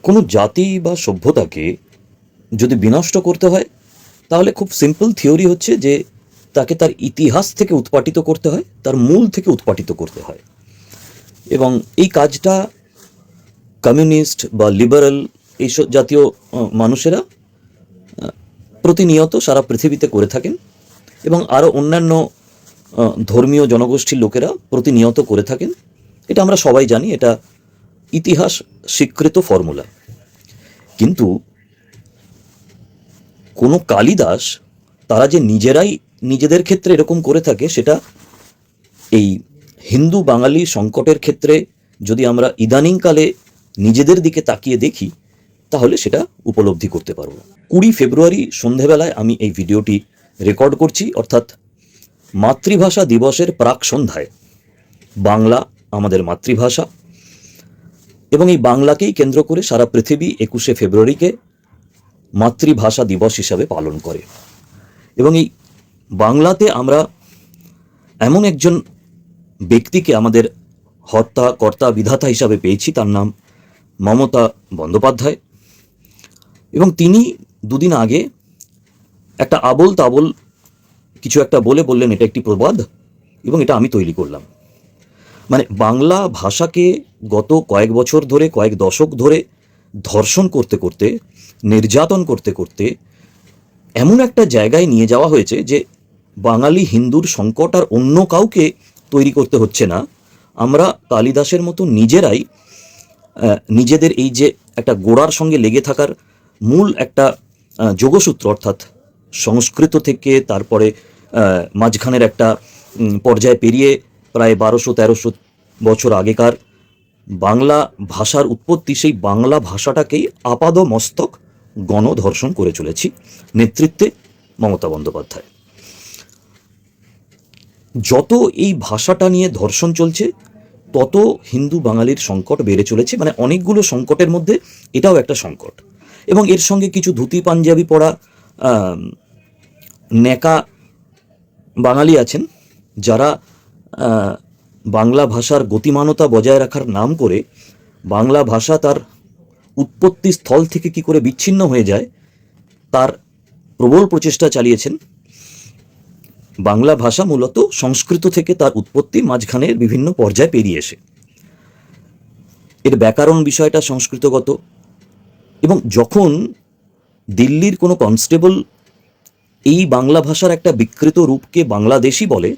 কোনো জাতি বা সভ্যতাকে যদি বিনষ্ট করতে হয় তাহলে খুব সিম্পল থিওরি হচ্ছে যে তাকে তার ইতিহাস থেকে উৎপাটিত করতে হয়, তার মূল থেকে উৎপাটিত করতে হয়। এবং এই কাজটা কমিউনিস্ট বা লিবারেল এইসব জাতীয় মানুষেরা প্রতিনিয়ত সারা পৃথিবীতে করে থাকেন, এবং আরও অন্যান্য ধর্মীয় জনগোষ্ঠীর লোকেরা প্রতিনিয়ত করে থাকেন। এটা আমরা সবাই জানি, এটা ইতিহাস স্বীকৃত ফর্মুলা। কিন্তু কোনো কালিদাস তারা যে নিজেরাই নিজেদের ক্ষেত্রে এরকম করে থাকে, সেটা এই হিন্দু বাঙালি সংকটের ক্ষেত্রে যদি আমরা ইদানিংকালে নিজেদের দিকে তাকিয়ে দেখি তাহলে সেটা উপলব্ধি করতে পারব। 20 ফেব্রুয়ারি সন্ধেবেলায় আমি এই ভিডিওটি রেকর্ড করছি, অর্থাৎ মাতৃভাষা দিবসের প্রাক সন্ধ্যায়। বাংলা আমাদের মাতৃভাষা, এবং এই বাংলাকেই কেন্দ্র করে সারা পৃথিবী 21শে ফেব্রুয়ারিকে মাতৃভাষা দিবস হিসাবে পালন করে। এবং এই বাংলাতে আমরা এমন একজন ব্যক্তিকে আমাদের হর্তা কর্তা বিধাতা হিসাবে পেয়েছি, তার নাম মমতা বন্দ্যোপাধ্যায়। এবং তিনি দুদিন আগে একটা আবোল তাবোল কিছু একটা বললেন এটা একটি প্রবাদ, এবং এটা আমি তৈরি করলাম। মানে বাংলা ভাষাকে গত কয়েক বছর ধরে, কয়েক দশক ধরে ধর্ষণ করতে করতে, নির্যাতন করতে করতে এমন একটা জায়গায় নিয়ে যাওয়া হয়েছে যে বাঙালি হিন্দুর সংকট আর অন্য কাউকে তৈরি করতে হচ্ছে না। আমরা কালিদাসের মতো নিজেরাই নিজেদের এই যে একটা গোড়ার সঙ্গে লেগে থাকার মূল একটা যোগসূত্র, অর্থাৎ সংস্কৃত থেকে তারপরে মাঝখানের একটা পর্যায়ে পেরিয়ে প্রায় 1200-1300 বছর আগেকার বাংলা ভাষার উৎপত্তি, সেই বাংলা ভাষাটাকেই আপাদ মস্তক গণধর্ষণ করে চলেছি নেতৃত্বে মমতা বন্দ্যোপাধ্যায়। যত এই ভাষাটা নিয়ে ধর্ষণ চলছে তত হিন্দু বাঙালির সংকট বেড়ে চলেছে। মানে অনেকগুলো সংকটের মধ্যে এটাও একটা সংকট। এবং এর সঙ্গে কিছু ধুতি পাঞ্জাবি পরা নেকা বাঙালি আছেন, যারা বাংলা ভাষার গতিমানতা বজায় রাখার নাম করে বাংলা ভাষা তার উৎপত্তি স্থল থেকে কি করে বিচ্ছিন্ন হয়ে যায় তার প্রবল প্রচেষ্টা চালিয়েছেন। বাংলা ভাষা মূলত সংস্কৃত থেকে তার উৎপত্তি, মাঝখানের বিভিন্ন পর্যায়ে পেরিয়ে এসে এর ব্যাকরণ বিষয়টা সংস্কৃতগত। এবং যখন দিল্লির কোনো কনস্টেবল এই বাংলা ভাষার একটা বিকৃত রূপকে বাংলাদেশি বলে,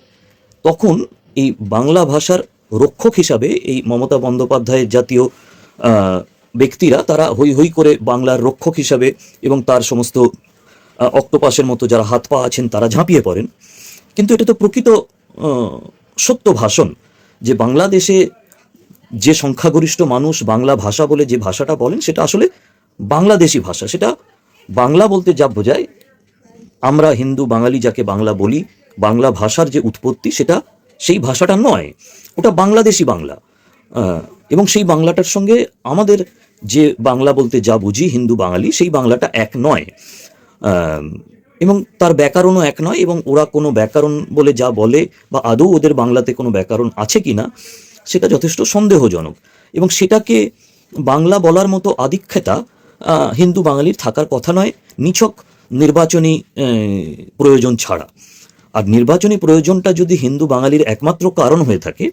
তখন এই বাংলা ভাষার রক্ষক হিসাবে এই মমতা বন্দ্যোপাধ্যায়ের জাতীয় ব্যক্তিরা তারা হই হই করে বাংলার রক্ষক হিসাবে এবং তার সমস্ত অক্টোপাসের মতো যারা হাত পা আছেন তারা ঝাঁপিয়ে পড়েন। কিন্তু এটা তো প্রকৃত সত্য ভাষণ যে বাংলাদেশে যে সংখ্যাগরিষ্ঠ মানুষ বাংলা ভাষা বলে যে ভাষাটা বলেন সেটা আসলে বাংলাদেশি ভাষা। সেটা বাংলা বলতে যা বোঝায়, আমরা হিন্দু বাঙালি যাকে বাংলা বলি, বাংলা ভাষার যে উৎপত্তি সেটা সেই ভাষাটা নয়, ওটা বাংলাদেশি বাংলা। এবং সেই বাংলাটার সঙ্গে আমাদের যে বাংলা বলতে যা বুঝি হিন্দু বাঙালি, সেই বাংলাটা এক নয়, এবং তার ব্যাকরণও এক নয়। এবং ওরা কোনো ব্যাকরণ বলে যা বলে বা আদৌ ওদের বাংলাতে কোনো ব্যাকরণ আছে কি না সেটা যথেষ্ট সন্দেহজনক। এবং সেটাকে বাংলা বলার মতো আদিক্ষেতা হিন্দু বাঙালির থাকার কথা নয়, নিছক নির্বাচনী প্রয়োজন ছাড়া। আর নির্বাচনী প্রয়োজনটা যদি হিন্দু বাঙালির একমাত্র কারণ হয়ে থাকে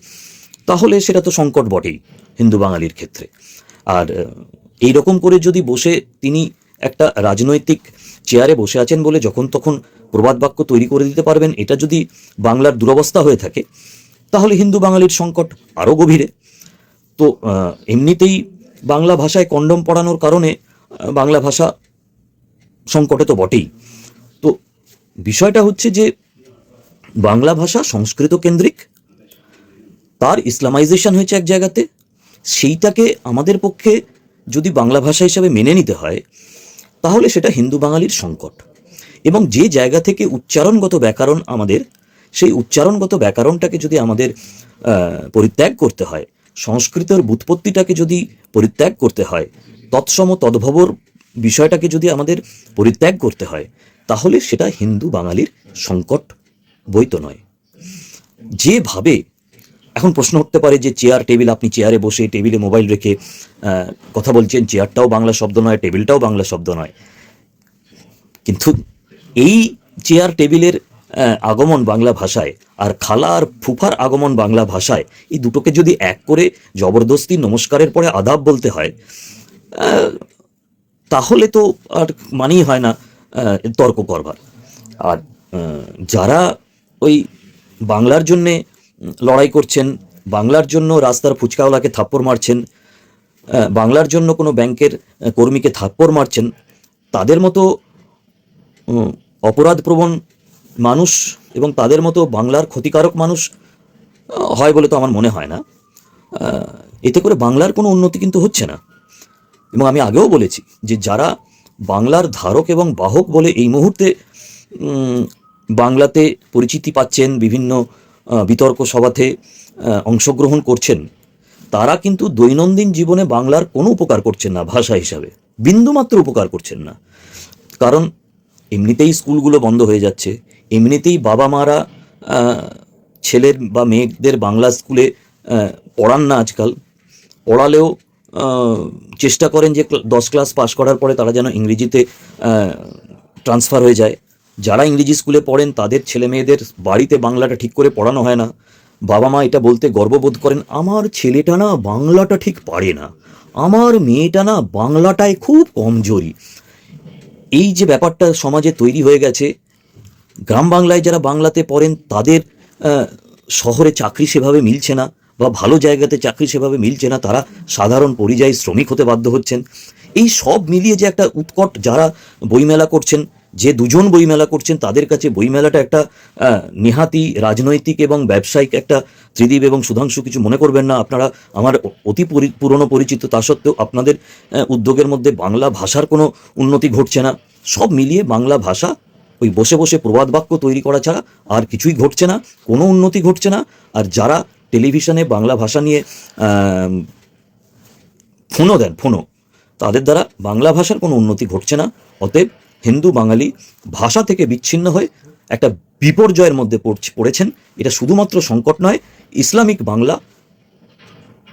তাহলে সেটা তো সংকট বটেই হিন্দু বাঙালির ক্ষেত্রে। আর এই রকম করে যদি বসে তিনি একটা রাজনৈতিক চেয়ারে বসে আছেন বলে যখন তখন প্রবাদ বাক্য তৈরি করে দিতে পারবেন, এটা যদি বাংলার দুরবস্থা হয়ে থাকে তাহলে হিন্দু বাঙালির সংকট আরও গভীরে। তো এমনিতেই বাংলা ভাষায় কন্ডম পড়ানোর কারণে বাংলা ভাষা সংকটে তো বটেই। তো বিষয়টা হচ্ছে যে বাংলা ভাষা সংস্কৃত কেন্দ্রিক, তার ইসলামাইজেশন হয়েছে এক জায়গাতে, সেইটাকে আমাদের পক্ষে যদি বাংলা ভাষা হিসাবে মেনে নিতে হয় তাহলে সেটা হিন্দু বাঙালির সংকট। এবং যে জায়গা থেকে উচ্চারণগত ব্যাকরণ আমাদের, সেই উচ্চারণগত ব্যাকরণটাকে যদি আমাদের পরিত্যাগ করতে হয়, সংস্কৃতের ব্যুৎপত্তিটাকে যদি পরিত্যাগ করতে হয়, তৎসম তদ্ভবর বিষয়টাকে যদি আমাদের পরিত্যাগ করতে হয়, তাহলে সেটা হিন্দু বাঙালির সংকট বই তো নয়। যেভাবে এখন প্রশ্ন উঠতে পারে যে চেয়ার টেবিল, আপনি চেয়ারে বসে টেবিলে মোবাইল রেখে কথা বলছেন, চেয়ারটাও বাংলা শব্দ নয়, টেবিলটাও বাংলা শব্দ নয়, কিন্তু এই চেয়ার টেবিলের আগমন বাংলা ভাষায় আর খালা আর ফুফার আগমন বাংলা ভাষায়, এই দুটোকে যদি এক করে জবরদস্তি নমস্কারের পরে আদাব বলতে হয়, তাহলে তো আর মানেই হয় না তর্ক করবার। আর যারা ওই বাংলার জন্যে লড়াই করছেন, বাংলার জন্য রাস্তার ফুচকাওয়ালাকে থাপ্পড় মারছেন, বাংলার জন্য কোনো ব্যাংকের কর্মীকে থাপ্পড় মারছেন, তাদের মতো অপরাধপ্রবণ মানুষ এবং তাদের মতো বাংলার ক্ষতিকারক মানুষ হয় বলে তো আমার মনে হয় না। এতে করে বাংলার কোনো উন্নতি কিন্তু হচ্ছে না। এবং আমি আগেও বলেছি যে যারা বাংলার ধারক এবং বাহক বলে এই মুহূর্তে বাংলাতে পরিচিতি পাচ্ছেন, বিভিন্ন বিতর্ক সভাতে অংশগ্রহণ করছেন, তারা কিন্তু দৈনন্দিন জীবনে বাংলার কোনো উপকার করছেন না, ভাষা হিসাবে বিন্দুমাত্র উপকার করছেন না। কারণ এমনিতেই স্কুলগুলো বন্ধ হয়ে যাচ্ছে, এমনিতেই বাবা মারা ছেলের বা মেয়েদের বাংলা স্কুলে পড়ান না। আজকাল পড়ালেও চেষ্টা করেন যে 10 ক্লাস পাশ করার পরে তারা যেন ইংরেজিতে ট্রান্সফার হয়ে যায়। যারা ইংরেজি স্কুলে পড়েন তাদের ছেলে মেয়েদের বাড়িতে বাংলাটা ঠিক করে পড়ানো হয় না। বাবা মা এটা বলতে গর্ববোধ করেন, আমার ছেলেটা না বাংলাটা ঠিক পারে না, আমার মেয়েটা না বাংলাটায় খুব কমজোরি। এই যে ব্যাপারটা সমাজে তৈরি হয়ে গেছে, গ্রাম বাংলায় যারা বাংলাতে পড়েন তাদের শহরে চাকরি সেভাবে মিলছে না, বা ভালো জায়গাতে চাকরি সেভাবে মিলছে না, তারা সাধারণ পরিযায়ী শ্রমিক হতে বাধ্য হচ্ছেন। এই সব মিলিয়ে যে একটা উৎকট, যারা বইমেলা করছেন, যে দুজন বইমেলা করছেন তাদের কাছে বইমেলাটা একটা নেহাতি রাজনৈতিক এবং ব্যবসায়িক একটা ত্রিদীপ। এবং সুধাংশু, কিছু মনে করবেন না, আপনারা আমার অতি পুরনো পরিচিত, তা সত্ত্বেও আপনাদের উদ্যোগের মধ্যে বাংলা ভাষার কোনো উন্নতি ঘটছে না। সব মিলিয়ে বাংলা ভাষা ওই বসে বসে প্রবাদ বাক্য তৈরি করা ছাড়া আর কিছুই ঘটছে না, কোনো উন্নতি ঘটছে না। আর যারা টেলিভিশনে বাংলা ভাষা নিয়ে ফোনও দেন, তাদের দ্বারা বাংলা ভাষার কোনো উন্নতি ঘটছে না। অতএব হিন্দু বাঙালি ভাষা থেকে বিচ্ছিন্ন হয়ে একটা বিপর্যয়ের মধ্যে পড়েছেন। এটা শুধুমাত্র সংকট নয়, ইসলামিক বাংলা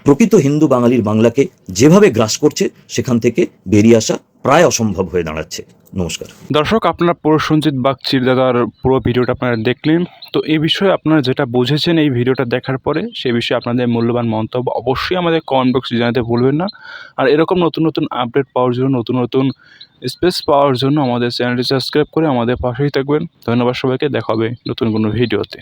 প্রকৃত হিন্দু বাঙালির বাংলাকে যেভাবে গ্রাস করছে, সেখান থেকে বেরিয়ে আসা প্রায় অসম্ভব হয়ে দাঁড়াচ্ছে। নমস্কার দর্শক, আপনারা প্রসেনজিৎ বাগচির দাদার পুরো ভিডিওটা আপনারা দেখলেন। তো এই বিষয়ে আপনারা যেটা বুঝেছেন এই ভিডিওটা দেখার পরে, সেই বিষয়ে আপনাদের মূল্যবান মন্তব্য অবশ্যই আমাদের কমেন্ট বক্সে জানাতে ভুলবেন না। আর এরকম নতুন নতুন আপডেট পাওয়ার জন্য, নতুন নতুন স্পেস পাওয়ার জন্য আমাদের চ্যানেলটি সাবস্ক্রাইব করে আমাদের পাশেই থাকবেন। ধন্যবাদ সবাইকে, দেখা হবে নতুন কোনো ভিডিওতে।